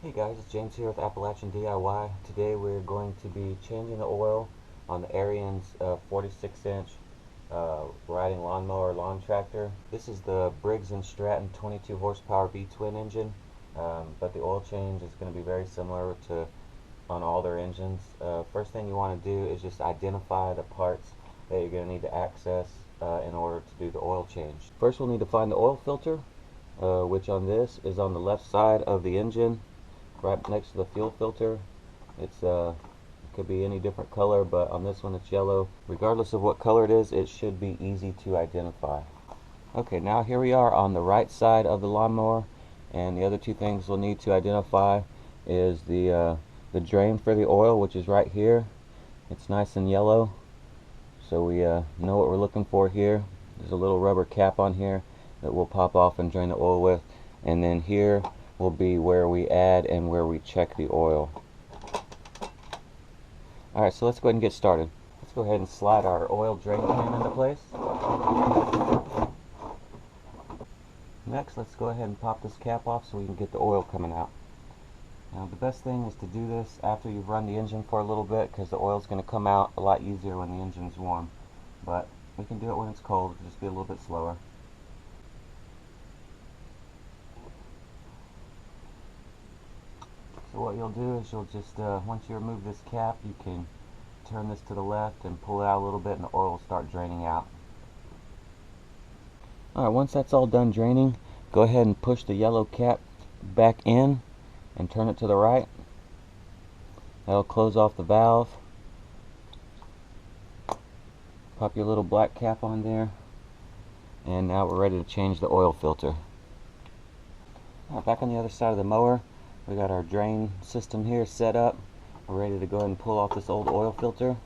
Hey guys, it's James here with Appalachian DIY. Today we're going to be changing the oil on the Ariens 46-inch riding lawnmower lawn tractor. This is the Briggs and Stratton 22 horsepower V-twin engine, but the oil change is going to be very similar to on all their engines. First thing you want to do is just identify the parts that you're going to need to access in order to do the oil change. First we'll need to find the oil filter, which on this is on the left side of the engine, right next to the fuel filter. It's it could be any different color, but on this one it's yellow. Regardless of what color it is, it should be easy to identify. Okay, now here we are on the right side of the lawnmower, and the other two things we'll need to identify is the drain for the oil, which is right here. It's nice and yellow, so we know what we're looking for here. There's a little rubber cap on here that we'll pop off and drain the oil with, and then here will be where we add and where we check the oil. Alright, so let's go ahead and get started. Let's go ahead and slide our oil drain pan into place. Next, let's go ahead and pop this cap off so we can get the oil coming out. Now the best thing is to do this after you've run the engine for a little bit, because the oil is going to come out a lot easier when the engine's warm. But we can do it when it's cold, it'll just be a little bit slower. So what you'll do is you'll just, once you remove this cap, you can turn this to the left and pull it out a little bit, and the oil will start draining out. Alright, once that's all done draining, go ahead and push the yellow cap back in and turn it to the right. That'll close off the valve. Pop your little black cap on there, and now we're ready to change the oil filter. Alright, back on the other side of the mower, we got our drain system here set up. We're ready to go ahead and pull off this old oil filter.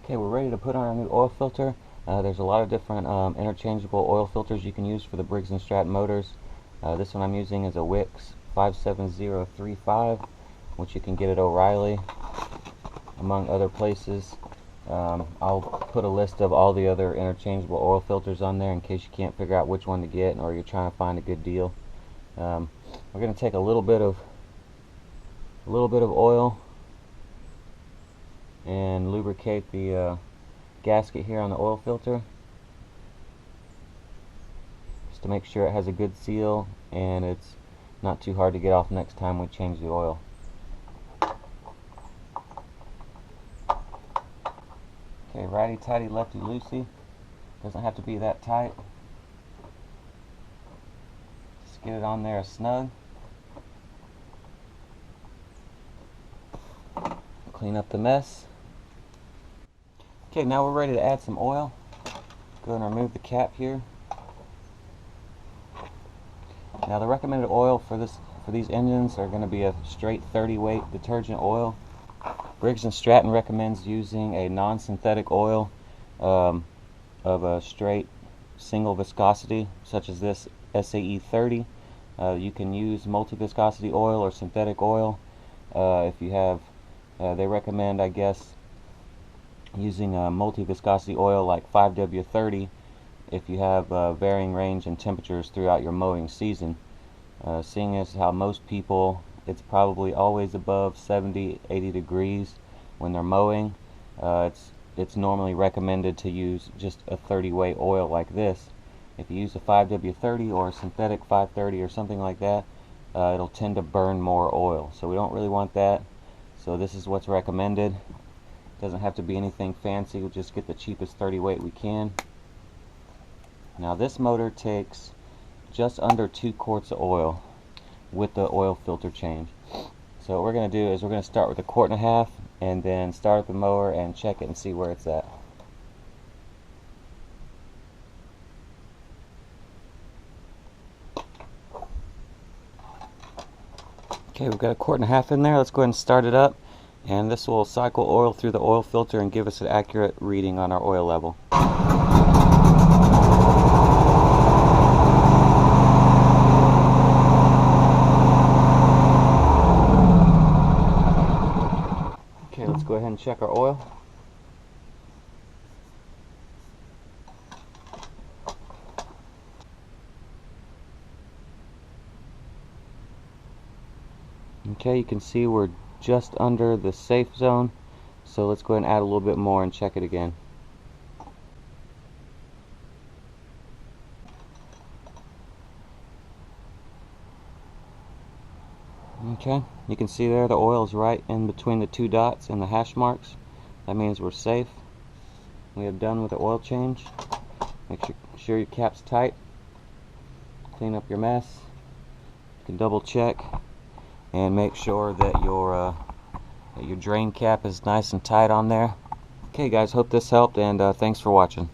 Okay, we're ready to put on our new oil filter. There's a lot of different interchangeable oil filters you can use for the Briggs and Stratton motors. This one I'm using is a Wix 57035, which you can get at O'Reilly, among other places. I'll put a list of all the other interchangeable oil filters on there in case you can't figure out which one to get or you're trying to find a good deal. We're going to take a little bit of oil and lubricate the gasket here on the oil filter, just to make sure it has a good seal and it's not too hard to get off next time we change the oil. Okay, righty tighty, lefty loosey. Doesn't have to be that tight. Just get it on there snug. Clean up the mess. Okay, now we're ready to add some oil. Go and remove the cap here. Now the recommended oil for these engines are going to be a straight 30 weight detergent oil. Briggs and Stratton recommends using a non-synthetic oil of a straight single viscosity, such as this SAE 30. You can use multi-viscosity oil or synthetic oil if you have. They recommend, I guess, using a multi-viscosity oil like 5W30 if you have varying range and temperatures throughout your mowing season. Seeing as how most people, it's probably always above 70-80 degrees when they're mowing, it's normally recommended to use just a 30 weight oil like this. If you use a 5W30 or a synthetic 530 or something like that, it'll tend to burn more oil, so we don't really want that. So this is what's recommended. Doesn't have to be anything fancy, we'll just get the cheapest 30 weight we can. Now this motor takes just under 2 quarts of oil with the oil filter change. So what we're going to do is we're going to start with 1.5 quarts and then start the mower and check it and see where it's at. Okay, we've got 1.5 quarts in there. Let's go ahead and start it up And this will cycle oil through the oil filter and give us an accurate reading on our oil level. Okay, let's go ahead and check our oil. Okay, you can see we're just under the safe zone, so let's go ahead and add a little bit more and check it again. Okay, you can see there the oil is right in between the two dots and the hash marks. That means we're safe. We have done with the oil change. Make sure your cap's tight. Clean up your mess. You can double check and make sure that your drain cap is nice and tight on there. Okay guys, hope this helped, and thanks for watching.